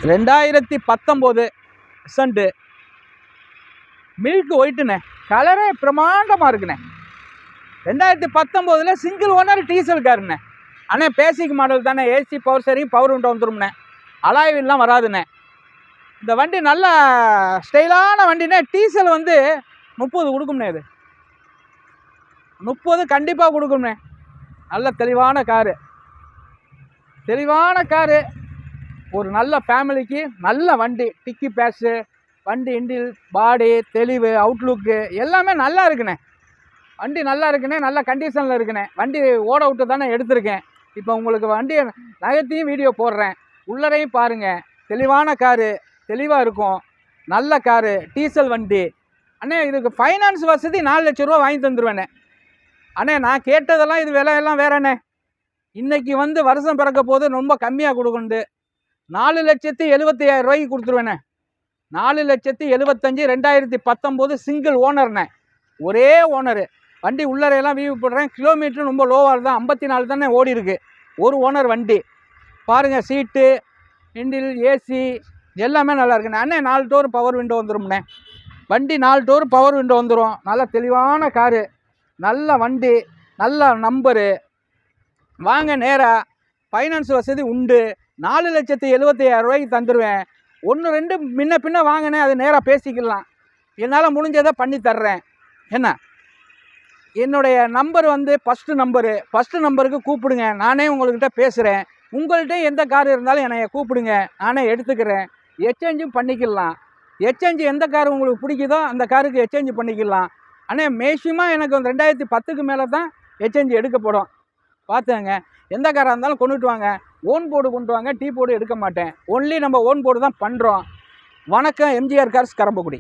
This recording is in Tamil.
2019 சென்ட்டு மில்க் ஒயிட்டுண்ணே. கலரே பிரமாண்டமாக இருக்குண்ணே. 2019 சிங்கிள் ஓனர் டீசல் காருண்ணே. அண்ணே பேசிக் மாடல் தானே. ஏசி பவர் சரியும் பவர் விண்டோ வந்துடும்ண்ணே. அலாய்வெல்லாம் வராதுண்ணே. இந்த வண்டி நல்ல ஸ்டைலான வண்டிண்ணே. டீசல் 30 கொடுக்கும்ண்ணே. இது 30 கண்டிப்பாக கொடுக்கும்ண்ணே. நல்ல தெளிவான காரு, ஒரு நல்ல ஃபேமிலிக்கு நல்ல வண்டி. டிக்கி பேஸு, வண்டி இண்டில், பாடி, தெளிவு, அவுட்லுக்கு எல்லாமே நல்லா இருக்குண்ணே. வண்டி நல்லா இருக்குண்ணே. நல்ல கண்டிஷனில் இருக்குண்ணே. வண்டி ஓட விட்டு தானே எடுத்திருக்கேன். இப்போ உங்களுக்கு வண்டி நகர்த்தியும் வீடியோ போடுறேன். உள்ளரையும் பாருங்கள். தெளிவான காரு, தெளிவாக இருக்கும். நல்ல காரு, டீசல் வண்டி அண்ணே. இதுக்கு ஃபைனான்ஸ் வசதி 4 லட்ச ரூபா வாங்கி தந்துடுவேண்ணே. அண்ணே நான் கேட்டதெல்லாம் இது விலையெல்லாம் வேறண்ணே. இன்றைக்கி வருஷம் பிறக்க போது ரொம்ப கம்மியாக கொடுக்குண்டு 4,75,000 ரூபாய்க்கு கொடுத்துருவேண்ணே. 4,75,000 2019 சிங்கிள் ஓனர்ண்ணே. ஒரே ஓனரு. வண்டி உள்ளரையெல்லாம் வியூ போடுறேன். கிலோமீட்டர் ரொம்ப லோவாக தான். 54 தானே ஓடி இருக்குது. ஒரு ஓனர் வண்டி பாருங்கள். சீட்டு, இண்டில், ஏசி எல்லாமே நல்லா இருக்குண்ணே. அண்ணே 4 டோர் பவர் விண்டோ வந்துடும்ண்ணே. வண்டி 4 டோர் பவர் விண்டோ வந்துடும். நல்ல தெளிவான காரு, நல்ல வண்டி, நல்ல நம்பரு. வாங்க நேராக. ஃபைனான்ஸ் வசதி உண்டு. 4,75,000 ரூபாய்க்கு தந்துடுவேன். 1-2 முன்ன பின்ன வாங்கினேன். அது நேராக பேசிக்கலாம். என்னால் முடிஞ்சதை பண்ணி தர்றேன். என்ன என்னுடைய நம்பர் ஃபஸ்ட்டு நம்பருக்கு கூப்பிடுங்க. நானே உங்கள்கிட்ட பேசுகிறேன். உங்கள்கிட்ட எந்த கார் இருந்தாலும் என்னை கூப்பிடுங்க. நானே எடுத்துக்கிறேன். எக்ஸ்சேஞ்சும் பண்ணிக்கலாம். எக்ஸ்சேஞ்சு எந்த கார் உங்களுக்கு பிடிக்குதோ அந்த காருக்கு எக்ஸ்சேஞ்சு பண்ணிக்கலாம். ஆனால் மேக்ஸிமம் எனக்கு 2010க்கு மேலே தான் எக்ஸ்சேஞ்சு எடுக்கப்படும். பார்த்துங்க. எந்த காராக இருந்தாலும் கொண்டுட்டு வாங்க. ஓன் போர்டு கொண்டு வாங்க. டீ போர்டு எடுக்க மாட்டேன். ஒன்லி நம்ம ஓன் போர்டு தான் பண்ணுறோம். வணக்கம். எம்ஜிஆர் கார்ஸ், கரம்பக்குடி.